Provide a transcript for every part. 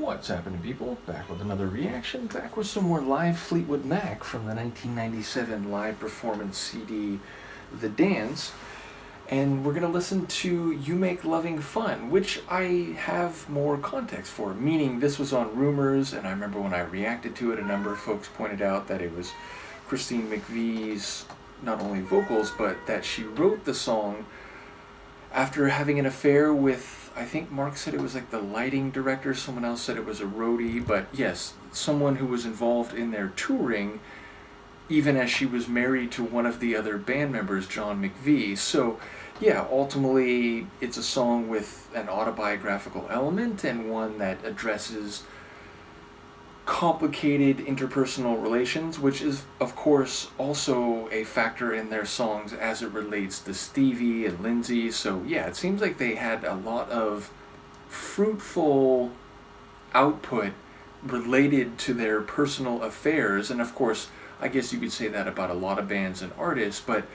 What's happening, people? Back with another reaction, back with some more live Fleetwood Mac from the 1997 live performance CD, The Dance. And we're going to listen to You Make Loving Fun, which I have more context for, meaning this was on Rumours, and I remember when I reacted to it, a number of folks pointed out that it was Christine McVie's not only vocals, but that she wrote the song after having an affair with, I think Mark said it was like the lighting director, someone else said it was a roadie, but yes, someone who was involved in their touring, even as she was married to one of the other band members, John McVie. So yeah, ultimately it's a song with an autobiographical element and one that addresses complicated interpersonal relations, which is of course also a factor in their songs as it relates to Stevie and Lindsay. So yeah, it seems like they had a lot of fruitful output related to their personal affairs, and of course I guess you could say that about a lot of bands and artists, but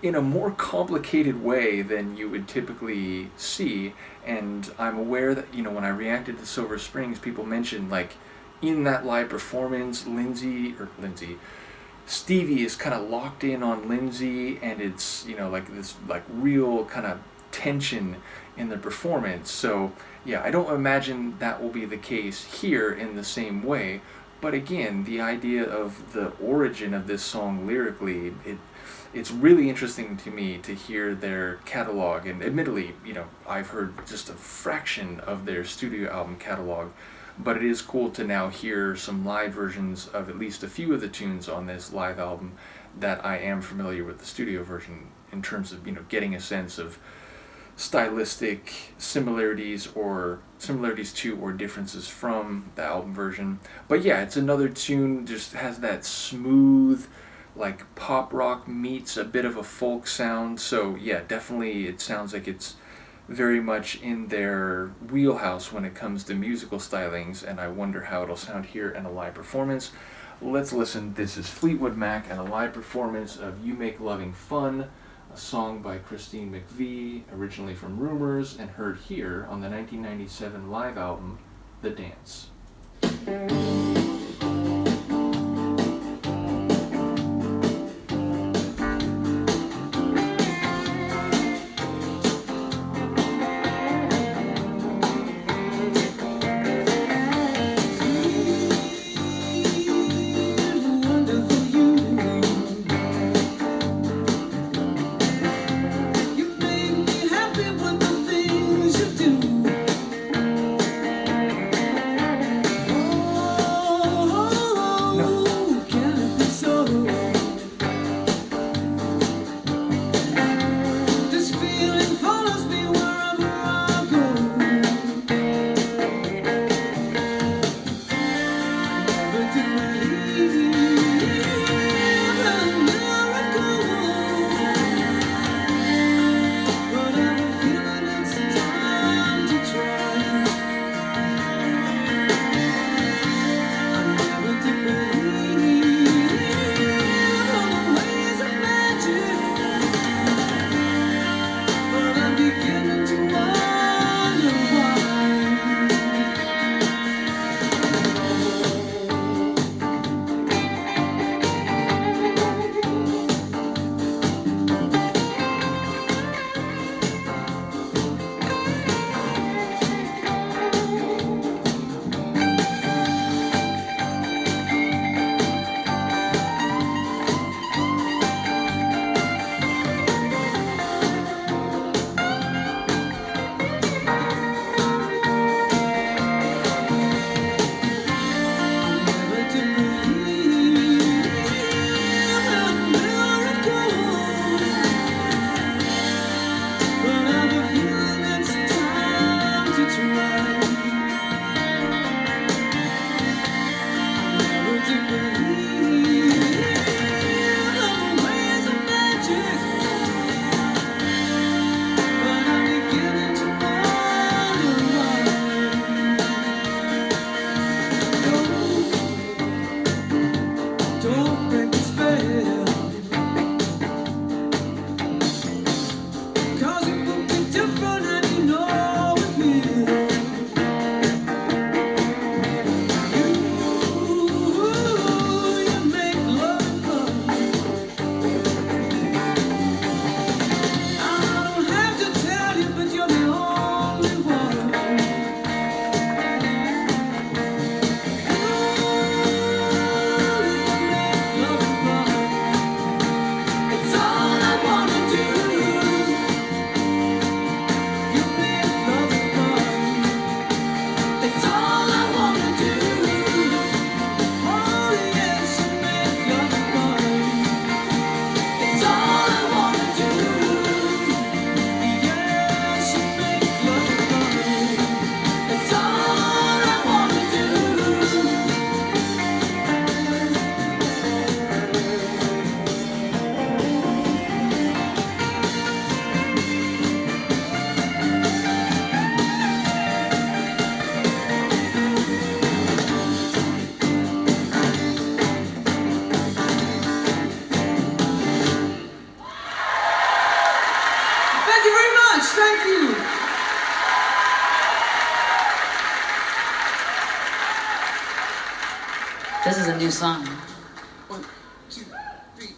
in a more complicated way than you would typically see. And I'm aware that, when I reacted to Silver Springs, people mentioned like in that live performance, Stevie is kind of locked in on Lindsay, and it's, like this like real kind of tension in the performance. So yeah, I don't imagine that will be the case here in the same way. But again, the idea of the origin of this song lyrically, it's really interesting to me to hear their catalog. And admittedly, I've heard just a fraction of their studio album catalog, but it is cool to now hear some live versions of at least a few of the tunes on this live album that I am familiar with the studio version, in terms of, getting a sense of stylistic similarities to or differences from the album version. But yeah, it's another tune, just has that smooth like pop rock meets a bit of a folk sound. So yeah, definitely it sounds like it's very much in their wheelhouse when it comes to musical stylings, and I wonder how it'll sound here in a live performance. Let's listen. This is Fleetwood Mac and a live performance of You Make Loving Fun, a song by Christine McVie, originally from Rumours, and heard here on the 1997 live album, The Dance. Thank you very much. Thank you. This is a new song. 1, 2, 3.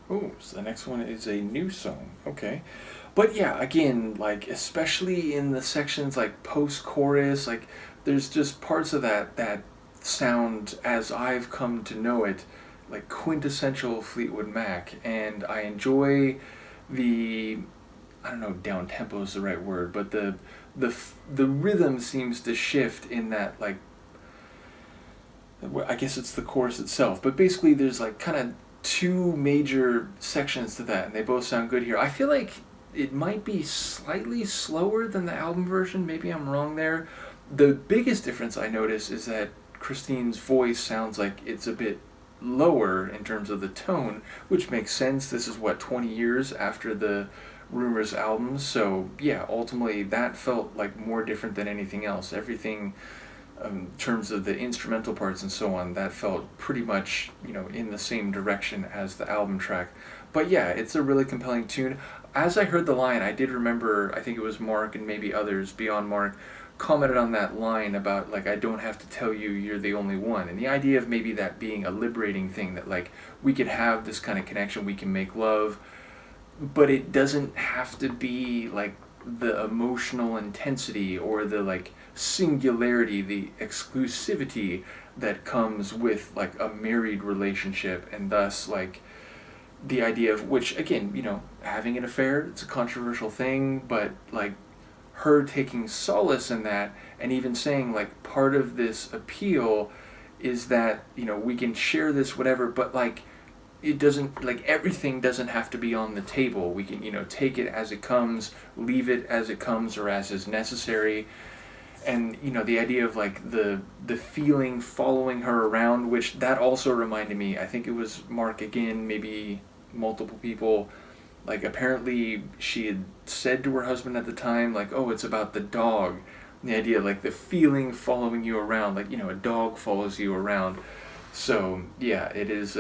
Oh, so the next one is a new song. Okay. But yeah, again, like, especially in the sections like post-chorus, like, there's just parts of that sound as I've come to know it, like quintessential Fleetwood Mac, and I enjoy the, I don't know, down tempo is the right word, but the rhythm seems to shift in that, like, I guess it's the chorus itself, but basically there's like kind of two major sections to that, and they both sound good here. I feel like it might be slightly slower than the album version. Maybe I'm wrong there. The biggest difference I notice is that Christine's voice sounds like it's a bit lower in terms of the tone, which makes sense. This is, what, 20 years after the Rumours album, so yeah, ultimately that felt like more different than anything else. Everything in terms of the instrumental parts and so on, that felt pretty much, in the same direction as the album track. But yeah, it's a really compelling tune. As I heard the line, I did remember, I think it was Mark and maybe others beyond Mark, commented on that line about, like, I don't have to tell you you're the only one. And the idea of maybe that being a liberating thing, that, like, we could have this kind of connection, we can make love, but it doesn't have to be, like, the emotional intensity or the, like, singularity, the exclusivity that comes with, like, a married relationship, and thus, like, the idea of, which, again, having an affair, it's a controversial thing, but, like, her taking solace in that, and even saying, like, part of this appeal is that, we can share this, whatever, but, like, it doesn't, like, everything doesn't have to be on the table. We can, take it as it comes, leave it as it comes, or as is necessary. And, the idea of, like, the feeling following her around, which that also reminded me, I think it was Mark again, maybe multiple people, like, apparently she had said to her husband at the time, like, oh, it's about the dog. And the idea, like, the feeling following you around, like, a dog follows you around. So, yeah, it is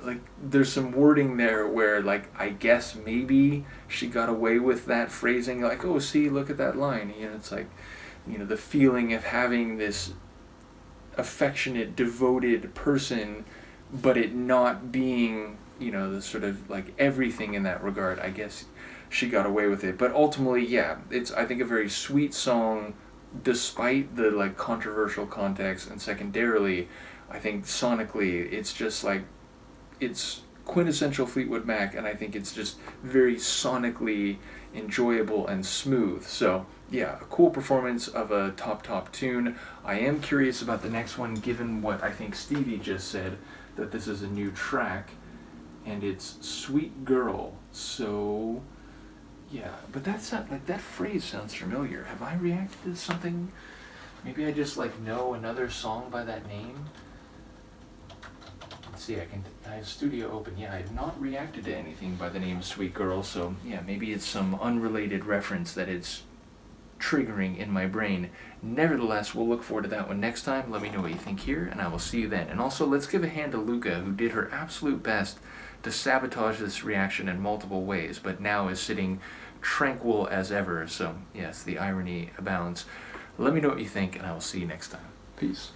like, there's some wording there where, like, I guess maybe she got away with that phrasing, like, oh, see, look at that line. It's like, the feeling of having this affectionate, devoted person, but it not being, the sort of, like, everything in that regard. I guess she got away with it. But ultimately, yeah, it's, I think, a very sweet song, despite the, like, controversial context, and secondarily, I think sonically, it's just, like, it's quintessential Fleetwood Mac, and I think it's just very sonically enjoyable and smooth. So yeah, a cool performance of a top tune. I am curious about the next one, given what I think Stevie just said, that this is a new track, and it's Sweet Girl. So yeah, but that's not, like, that phrase sounds familiar. Have I reacted to something? Maybe I just, like, know another song by that name. See, I have Studio open. Yeah, I have not reacted to anything by the name Sweet Girl, so yeah, maybe it's some unrelated reference that it's triggering in my brain. Nevertheless, we'll look forward to that one next time. Let me know what you think here, and I will see you then. And also, let's give a hand to Luca, who did her absolute best to sabotage this reaction in multiple ways, but now is sitting tranquil as ever. So yes, the irony abounds. Let me know what you think, and I will see you next time. Peace.